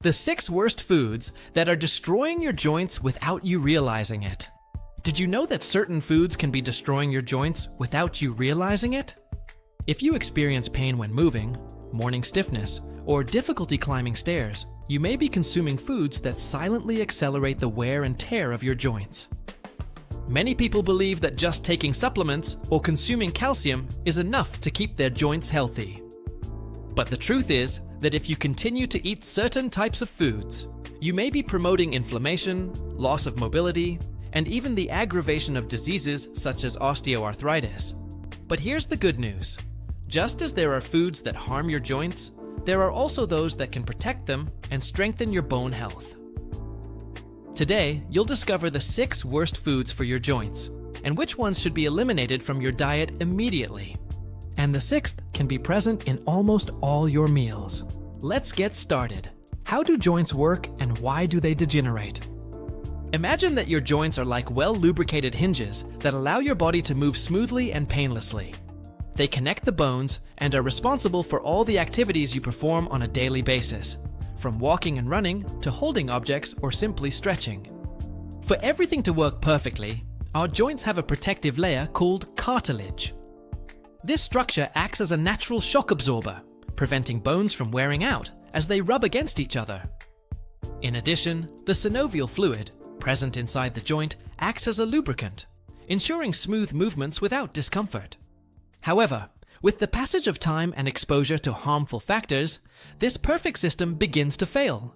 The 6 worst foods that are destroying your joints without you realizing it. Did you know that certain foods can be destroying your joints without you realizing it? If you experience pain when moving, morning stiffness, or difficulty climbing stairs, you may be consuming foods that silently accelerate the wear and tear of your joints. Many people believe that just taking supplements or consuming calcium is enough to keep their joints healthy. But the truth is that if you continue to eat certain types of foods, you may be promoting inflammation, loss of mobility, and even the aggravation of diseases such as osteoarthritis. But here's the good news. Just as there are foods that harm your joints, there are also those that can protect them and strengthen your bone health. Today, you'll discover the 6 worst foods for your joints, and which ones should be eliminated from your diet immediately. And the 6th can be present in almost all your meals. Let's get started. How do joints work and why do they degenerate? Imagine that your joints are like well-lubricated hinges that allow your body to move smoothly and painlessly. They connect the bones and are responsible for all the activities you perform on a daily basis, from walking and running to holding objects or simply stretching. For everything to work perfectly, our joints have a protective layer called cartilage. This structure acts as a natural shock absorber, preventing bones from wearing out as they rub against each other. In addition, the synovial fluid, present inside the joint, acts as a lubricant, ensuring smooth movements without discomfort. However, with the passage of time and exposure to harmful factors, this perfect system begins to fail.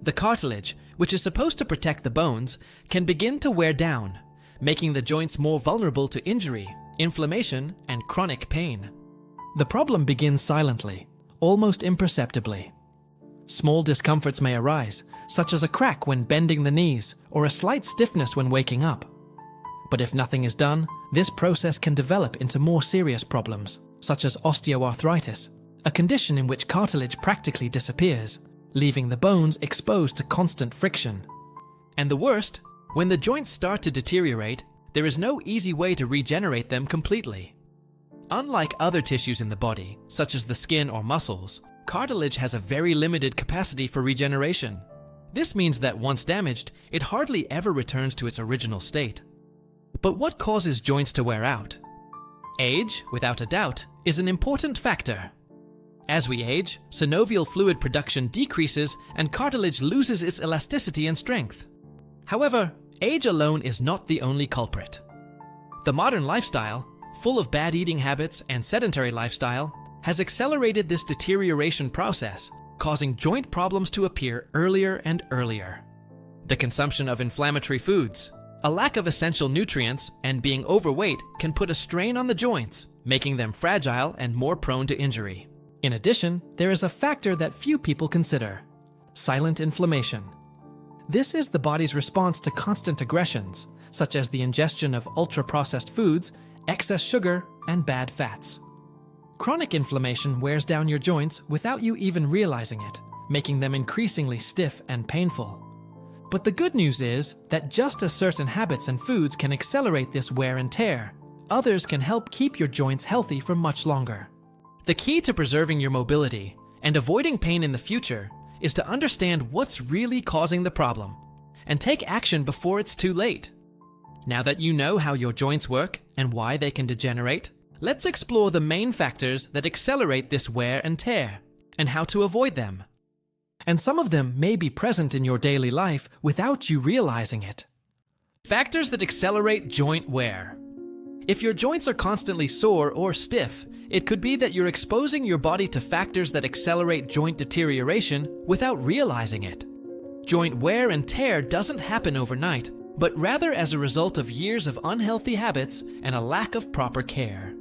The cartilage, which is supposed to protect the bones, can begin to wear down, making the joints more vulnerable to injury, inflammation, and chronic pain. The problem begins silently, almost imperceptibly. Small discomforts may arise, such as a crack when bending the knees or a slight stiffness when waking up. But if nothing is done, this process can develop into more serious problems, such as osteoarthritis, a condition in which cartilage practically disappears, leaving the bones exposed to constant friction. And the worst, when the joints start to deteriorate, there is no easy way to regenerate them completely. Unlike other tissues in the body, such as the skin or muscles, cartilage has a very limited capacity for regeneration. This means that once damaged, it hardly ever returns to its original state. But what causes joints to wear out? Age, without a doubt, is an important factor. As we age, synovial fluid production decreases and cartilage loses its elasticity and strength. However, age alone is not the only culprit. The modern lifestyle, full of bad eating habits and sedentary lifestyle, has accelerated this deterioration process, causing joint problems to appear earlier and earlier. The consumption of inflammatory foods, a lack of essential nutrients, and being overweight can put a strain on the joints, making them fragile and more prone to injury. In addition, there is a factor that few people consider: silent inflammation. This is the body's response to constant aggressions, such as the ingestion of ultra-processed foods, excess sugar, and bad fats. Chronic inflammation wears down your joints without you even realizing it, making them increasingly stiff and painful. But the good news is that just as certain habits and foods can accelerate this wear and tear, others can help keep your joints healthy for much longer. The key to preserving your mobility and avoiding pain in the future is to understand what's really causing the problem and take action before it's too late. Now that you know how your joints work and why they can degenerate, let's explore the main factors that accelerate this wear and tear and how to avoid them. And some of them may be present in your daily life without you realizing it. Factors that accelerate joint wear. If your joints are constantly sore or stiff, it could be that you're exposing your body to factors that accelerate joint deterioration without realizing it. Joint wear and tear doesn't happen overnight, but rather as a result of years of unhealthy habits and a lack of proper care.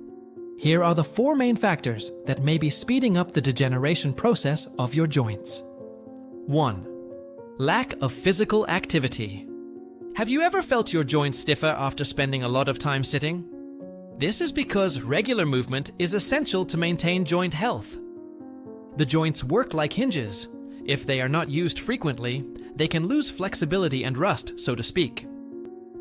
Here are the 4 main factors that may be speeding up the degeneration process of your joints. 1. Lack of physical activity. Have you ever felt your joints stiffer after spending a lot of time sitting? This is because regular movement is essential to maintain joint health. The joints work like hinges. If they are not used frequently, they can lose flexibility and rust, so to speak.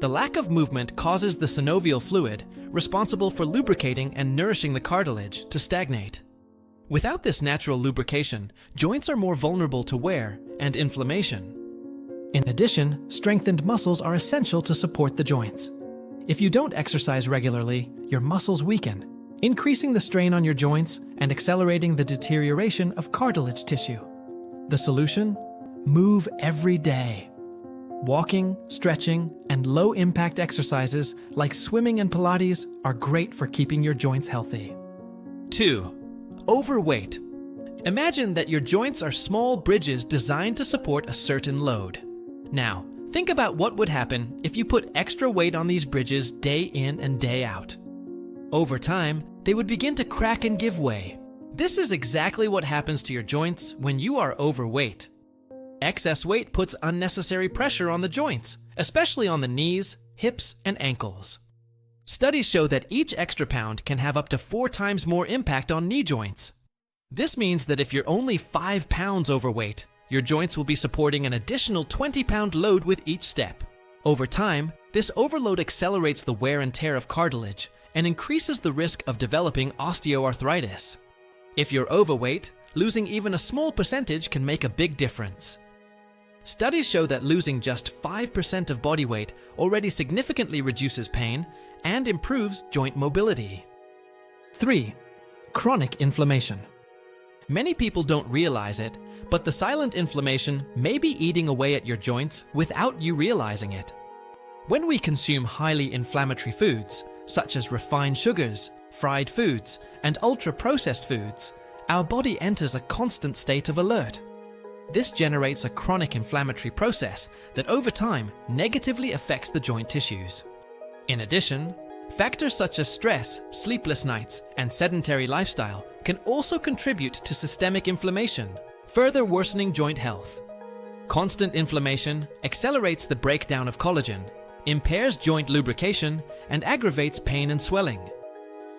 The lack of movement causes the synovial fluid, responsible for lubricating and nourishing the cartilage, to stagnate. Without this natural lubrication, joints are more vulnerable to wear and inflammation. In addition, strengthened muscles are essential to support the joints. If you don't exercise regularly, your muscles weaken, increasing the strain on your joints and accelerating the deterioration of cartilage tissue. The solution? Move every day. Walking, stretching, and low-impact exercises like swimming and Pilates are great for keeping your joints healthy. 2. Overweight. Imagine that your joints are small bridges designed to support a certain load. Now, think about what would happen if you put extra weight on these bridges day in and day out. Over time, they would begin to crack and give way. This is exactly what happens to your joints when you are overweight. Excess weight puts unnecessary pressure on the joints, especially on the knees, hips, and ankles. Studies show that each extra pound can have up to 4 times more impact on knee joints. This means that if you're only 5 pounds overweight, your joints will be supporting an additional 20-pound load with each step. Over time, this overload accelerates the wear and tear of cartilage and increases the risk of developing osteoarthritis. If you're overweight, losing even a small percentage can make a big difference. Studies show that losing just 5% of body weight already significantly reduces pain and improves joint mobility. 3. Chronic inflammation. Many people don't realize it, but the silent inflammation may be eating away at your joints without you realizing it. When we consume highly inflammatory foods, such as refined sugars, fried foods, and ultra-processed foods, our body enters a constant state of alert. This generates a chronic inflammatory process that over time negatively affects the joint tissues. In addition, factors such as stress, sleepless nights, and sedentary lifestyle can also contribute to systemic inflammation, further worsening joint health. Constant inflammation accelerates the breakdown of collagen, impairs joint lubrication, and aggravates pain and swelling.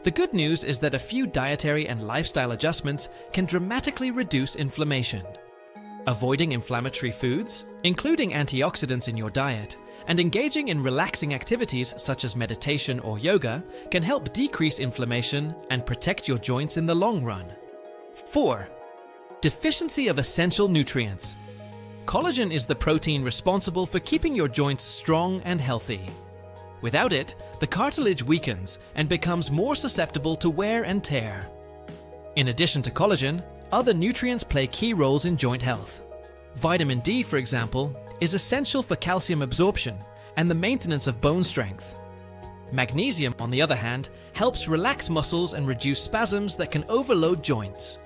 The good news is that a few dietary and lifestyle adjustments can dramatically reduce inflammation. Avoiding inflammatory foods, including antioxidants in your diet, and engaging in relaxing activities such as meditation or yoga can help decrease inflammation and protect your joints in the long run. 4. Deficiency of essential nutrients. Collagen is the protein responsible for keeping your joints strong and healthy. Without it, the cartilage weakens and becomes more susceptible to wear and tear. In addition to collagen, other nutrients play key roles in joint health. Vitamin D, for example, is essential for calcium absorption and the maintenance of bone strength. Magnesium, on the other hand, helps relax muscles and reduce spasms that can overload joints.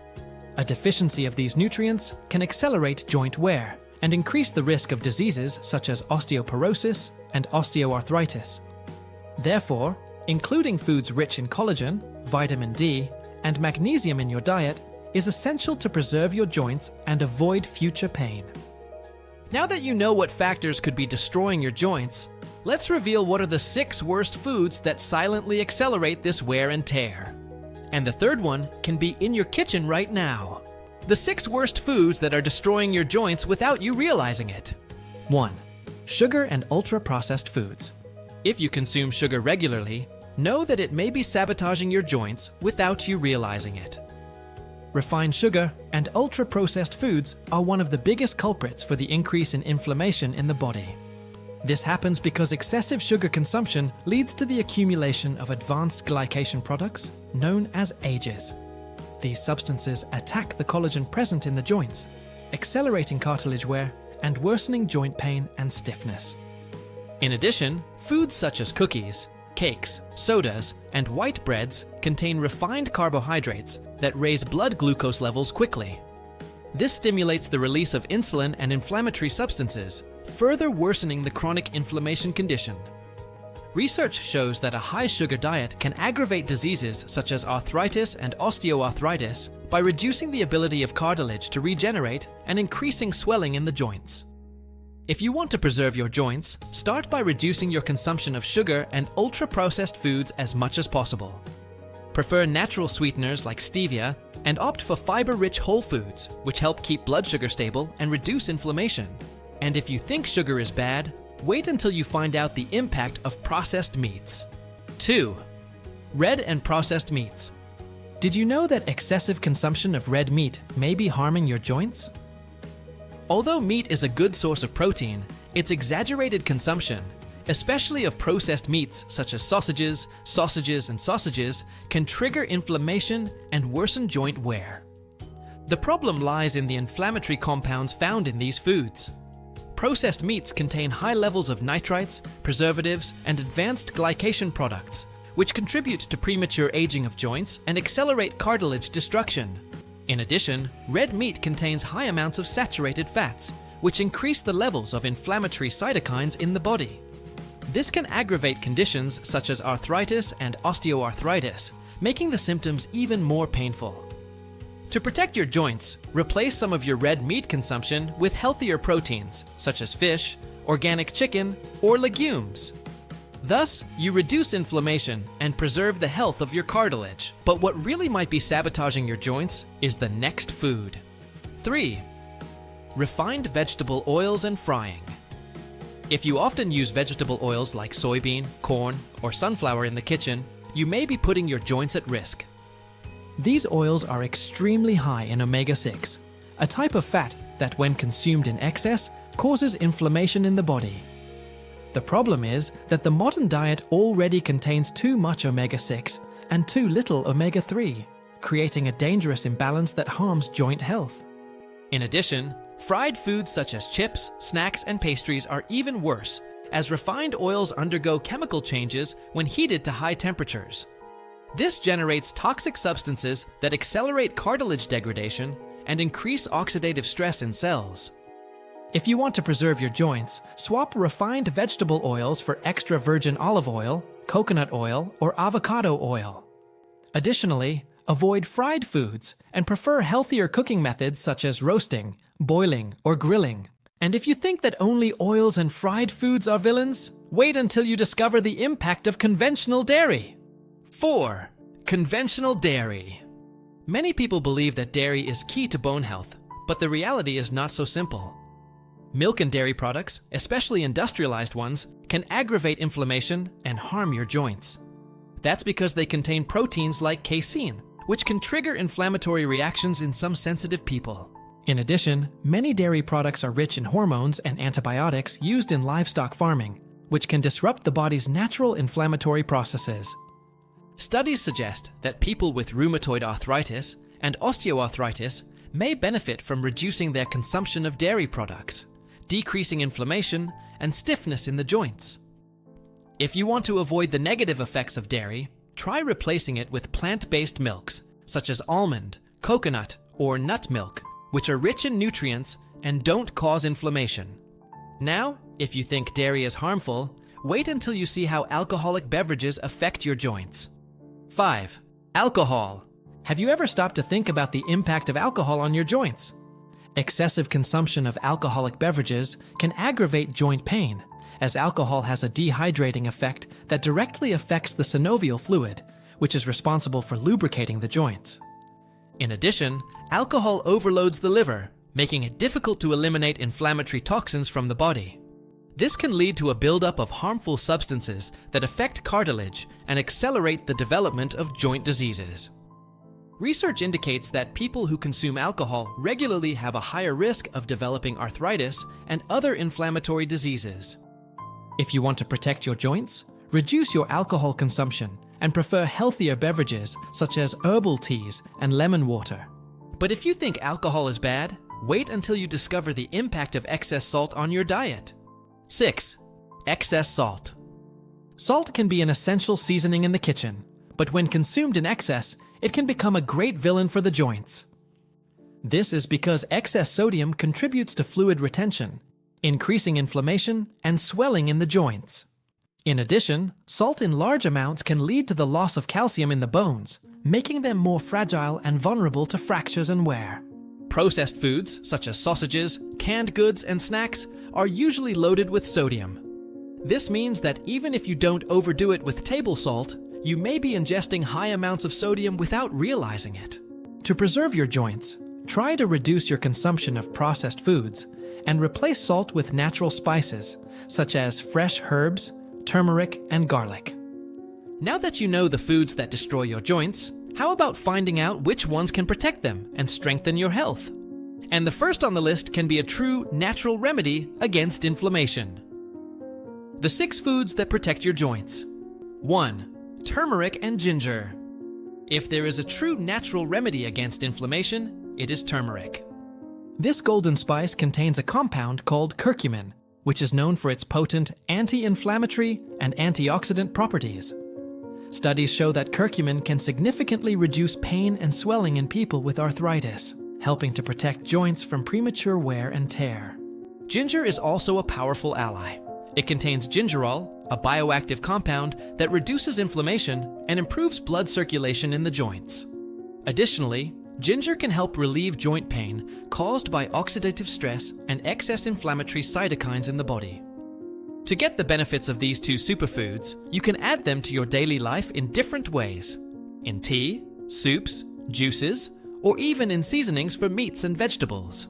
A deficiency of these nutrients can accelerate joint wear and increase the risk of diseases such as osteoporosis and osteoarthritis. Therefore, including foods rich in collagen, vitamin D, and magnesium in your diet is essential to preserve your joints and avoid future pain. Now that you know what factors could be destroying your joints, let's reveal what are the 6 worst foods that silently accelerate this wear and tear. And the third one can be in your kitchen right now. The 6 worst foods that are destroying your joints without you realizing it. 1. Sugar and ultra-processed foods. If you consume sugar regularly, know that it may be sabotaging your joints without you realizing it. Refined sugar and ultra-processed foods are one of the biggest culprits for the increase in inflammation in the body. This happens because excessive sugar consumption leads to the accumulation of advanced glycation products known as AGEs. These substances attack the collagen present in the joints, accelerating cartilage wear and worsening joint pain and stiffness. In addition, foods such as cookies, cakes, sodas, and white breads contain refined carbohydrates that raise blood glucose levels quickly. This stimulates the release of insulin and inflammatory substances, further worsening the chronic inflammation condition. Research shows that a high-sugar diet can aggravate diseases such as arthritis and osteoarthritis by reducing the ability of cartilage to regenerate and increasing swelling in the joints. If you want to preserve your joints, start by reducing your consumption of sugar and ultra-processed foods as much as possible. Prefer natural sweeteners like stevia and opt for fiber-rich whole foods, which help keep blood sugar stable and reduce inflammation. And if you think sugar is bad, wait until you find out the impact of processed meats. 2. Red and processed meats. Did you know that excessive consumption of red meat may be harming your joints? Although meat is a good source of protein, its exaggerated consumption, especially of processed meats such as sausages, and sausages, can trigger inflammation and worsen joint wear. The problem lies in the inflammatory compounds found in these foods. Processed meats contain high levels of nitrites, preservatives, and advanced glycation products, which contribute to premature aging of joints and accelerate cartilage destruction. In addition, red meat contains high amounts of saturated fats, which increase the levels of inflammatory cytokines in the body. This can aggravate conditions such as arthritis and osteoarthritis, making the symptoms even more painful. To protect your joints, replace some of your red meat consumption with healthier proteins, such as fish, organic chicken, or legumes. Thus, you reduce inflammation and preserve the health of your cartilage. But what really might be sabotaging your joints is the next food. 3. Refined vegetable oils and frying. If you often use vegetable oils like soybean, corn, or sunflower in the kitchen, you may be putting your joints at risk. These oils are extremely high in omega-6, a type of fat that, when consumed in excess, causes inflammation in the body. The problem is that the modern diet already contains too much omega-6 and too little omega-3, creating a dangerous imbalance that harms joint health. In addition, fried foods such as chips, snacks, and pastries are even worse, as refined oils undergo chemical changes when heated to high temperatures. This generates toxic substances that accelerate cartilage degradation and increase oxidative stress in cells. If you want to preserve your joints, swap refined vegetable oils for extra virgin olive oil, coconut oil, or avocado oil. Additionally, avoid fried foods and prefer healthier cooking methods such as roasting, boiling, or grilling. And if you think that only oils and fried foods are villains, wait until you discover the impact of conventional dairy. 4. Conventional dairy. Many people believe that dairy is key to bone health, but the reality is not so simple. Milk and dairy products, especially industrialized ones, can aggravate inflammation and harm your joints. That's because they contain proteins like casein, which can trigger inflammatory reactions in some sensitive people. In addition, many dairy products are rich in hormones and antibiotics used in livestock farming, which can disrupt the body's natural inflammatory processes. Studies suggest that people with rheumatoid arthritis and osteoarthritis may benefit from reducing their consumption of dairy products, decreasing inflammation and stiffness in the joints. If you want to avoid the negative effects of dairy, try replacing it with plant-based milks, such as almond, coconut, or nut milk, which are rich in nutrients and don't cause inflammation. Now, if you think dairy is harmful, wait until you see how alcoholic beverages affect your joints. 5. Alcohol. Have you ever stopped to think about the impact of alcohol on your joints? Excessive consumption of alcoholic beverages can aggravate joint pain, as alcohol has a dehydrating effect that directly affects the synovial fluid, which is responsible for lubricating the joints. In addition, alcohol overloads the liver, making it difficult to eliminate inflammatory toxins from the body. This can lead to a buildup of harmful substances that affect cartilage and accelerate the development of joint diseases. Research indicates that people who consume alcohol regularly have a higher risk of developing arthritis and other inflammatory diseases. If you want to protect your joints, reduce your alcohol consumption and prefer healthier beverages such as herbal teas and lemon water. But if you think alcohol is bad, wait until you discover the impact of excess salt on your diet. 6. Excess salt. Salt can be an essential seasoning in the kitchen, but when consumed in excess, it can become a great villain for the joints. This is because excess sodium contributes to fluid retention, increasing inflammation and swelling in the joints. In addition, salt in large amounts can lead to the loss of calcium in the bones, making them more fragile and vulnerable to fractures and wear. Processed foods, such as sausages, canned goods, and snacks, are usually loaded with sodium. This means that even if you don't overdo it with table salt, you may be ingesting high amounts of sodium without realizing it. To preserve your joints, try to reduce your consumption of processed foods and replace salt with natural spices, such as fresh herbs, turmeric, and garlic. Now that you know the foods that destroy your joints, How about finding out which ones can protect them and strengthen your health? And the first on the list can be a true natural remedy against inflammation. The 6 foods that protect your joints. 1. Turmeric and ginger. If there is a true natural remedy against inflammation, it is turmeric. This golden spice contains a compound called curcumin, which is known for its potent anti-inflammatory and antioxidant properties. Studies show that curcumin can significantly reduce pain and swelling in people with arthritis, helping to protect joints from premature wear and tear. Ginger is also a powerful ally. It contains gingerol, a bioactive compound that reduces inflammation and improves blood circulation in the joints. Additionally, ginger can help relieve joint pain caused by oxidative stress and excess inflammatory cytokines in the body. To get the benefits of these 2 superfoods, you can add them to your daily life in different ways: in tea, soups, juices, or even in seasonings for meats and vegetables.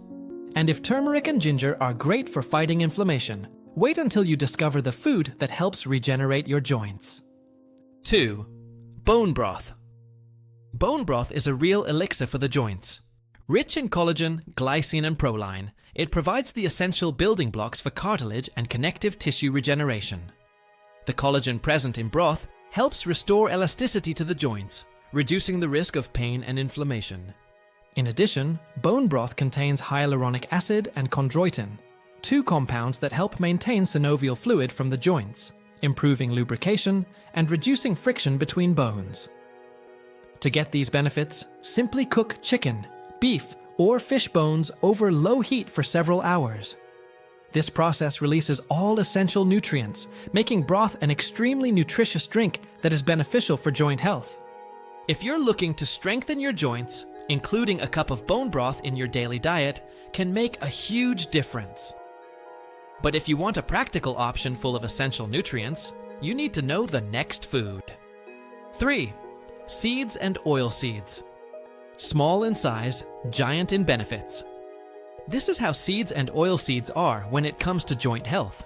And if turmeric and ginger are great for fighting inflammation, wait until you discover the food that helps regenerate your joints. 2. Bone broth. Bone broth is a real elixir for the joints. Rich in collagen, glycine, and proline, it provides the essential building blocks for cartilage and connective tissue regeneration. The collagen present in broth helps restore elasticity to the joints, reducing the risk of pain and inflammation. In addition, bone broth contains hyaluronic acid and chondroitin, 2 compounds that help maintain synovial fluid from the joints, improving lubrication and reducing friction between bones. To get these benefits, simply cook chicken, beef, or fish bones over low heat for several hours. This process releases all essential nutrients, making broth an extremely nutritious drink that is beneficial for joint health. If you're looking to strengthen your joints, including a cup of bone broth in your daily diet can make a huge difference. But if you want a practical option full of essential nutrients, you need to know the next food. 3. Seeds and oil seeds. Small in size, giant in benefits. This is how seeds and oil seeds are when it comes to joint health.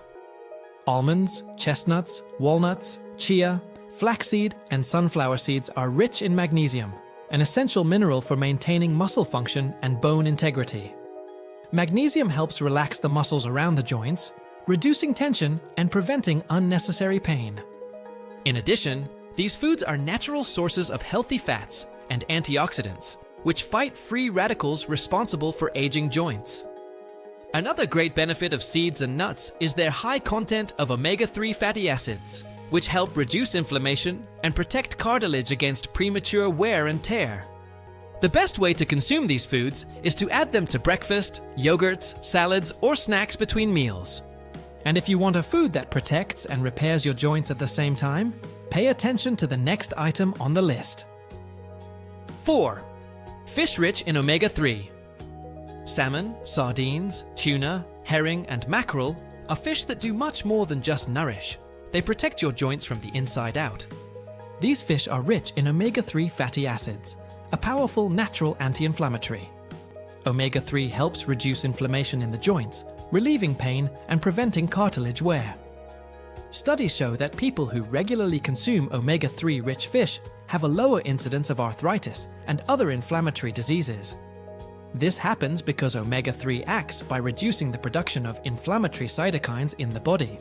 Almonds, chestnuts, walnuts, chia, flaxseed, and sunflower seeds are rich in magnesium, an essential mineral for maintaining muscle function and bone integrity. Magnesium helps relax the muscles around the joints, reducing tension and preventing unnecessary pain. In addition, these foods are natural sources of healthy fats and antioxidants, which fight free radicals responsible for aging joints. Another great benefit of seeds and nuts is their high content of omega-3 fatty acids, which help reduce inflammation and protect cartilage against premature wear and tear. The best way to consume these foods is to add them to breakfast, yogurts, salads, or snacks between meals. And if you want a food that protects and repairs your joints at the same time, pay attention to the next item on the list. 4. Fish rich in omega-3. Salmon, sardines, tuna, herring, and mackerel are fish that do much more than just nourish. They protect your joints from the inside out. These fish are rich in omega-3 fatty acids, a powerful natural anti-inflammatory. Omega-3 helps reduce inflammation in the joints, relieving pain and preventing cartilage wear. Studies show that people who regularly consume omega-3 rich fish have a lower incidence of arthritis and other inflammatory diseases. This happens because omega-3 acts by reducing the production of inflammatory cytokines in the body.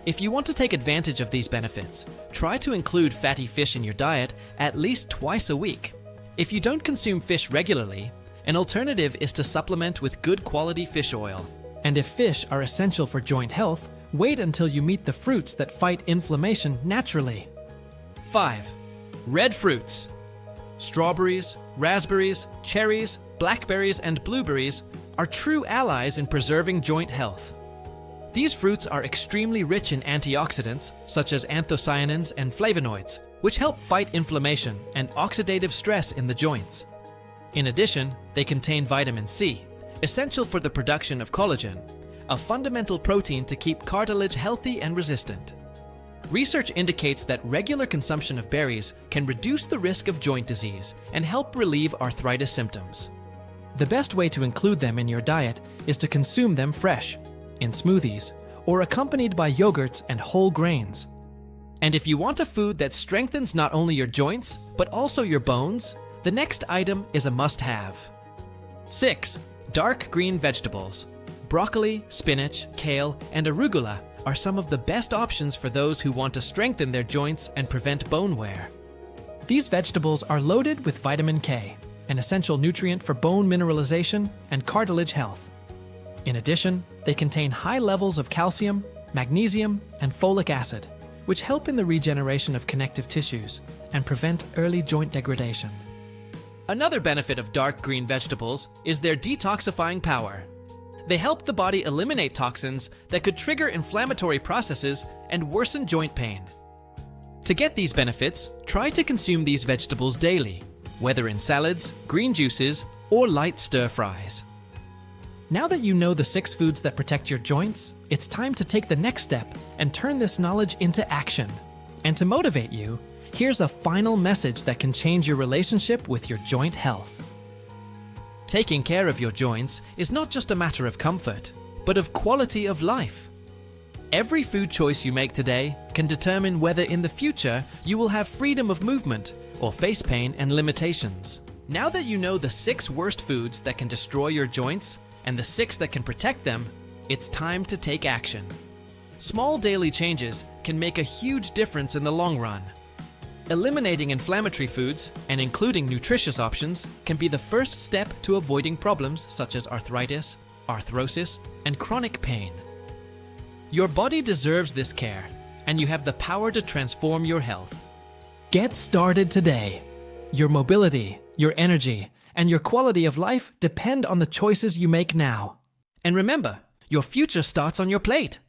If you want to take advantage of these benefits, try to include fatty fish in your diet at least twice a week. If you don't consume fish regularly, an alternative is to supplement with good quality fish oil. And if fish are essential for joint health, wait until you meet the fruits that fight inflammation naturally. 5. Red fruits. Strawberries, raspberries, cherries, blackberries, and blueberries are true allies in preserving joint health. These fruits are extremely rich in antioxidants, such as anthocyanins and flavonoids, which help fight inflammation and oxidative stress in the joints. In addition, they contain vitamin C, essential for the production of collagen, a fundamental protein to keep cartilage healthy and resistant. Research indicates that regular consumption of berries can reduce the risk of joint disease and help relieve arthritis symptoms. The best way to include them in your diet is to consume them fresh, in smoothies, or accompanied by yogurts and whole grains. And if you want a food that strengthens not only your joints, but also your bones, the next item is a must-have. 6. Dark green vegetables. Broccoli, spinach, kale, and arugula are some of the best options for those who want to strengthen their joints and prevent bone wear. These vegetables are loaded with vitamin K, an essential nutrient for bone mineralization and cartilage health. In addition, they contain high levels of calcium, magnesium, and folic acid, which help in the regeneration of connective tissues and prevent early joint degradation. Another benefit of dark green vegetables is their detoxifying power. They help the body eliminate toxins that could trigger inflammatory processes and worsen joint pain. To get these benefits, try to consume these vegetables daily, whether in salads, green juices, or light stir-fries. Now that you know the 6 foods that protect your joints, it's time to take the next step and turn this knowledge into action. And to motivate you, here's a final message that can change your relationship with your joint health. Taking care of your joints is not just a matter of comfort, but of quality of life. Every food choice you make today can determine whether in the future you will have freedom of movement or face pain and limitations. Now that you know the 6 worst foods that can destroy your joints and the 6 that can protect them, it's time to take action. Small daily changes can make a huge difference in the long run. Eliminating inflammatory foods and including nutritious options can be the first step to avoiding problems such as arthritis, arthrosis, and chronic pain. Your body deserves this care, and you have the power to transform your health. Get started today. Your mobility, your energy, and your quality of life depend on the choices you make now. And remember, your future starts on your plate.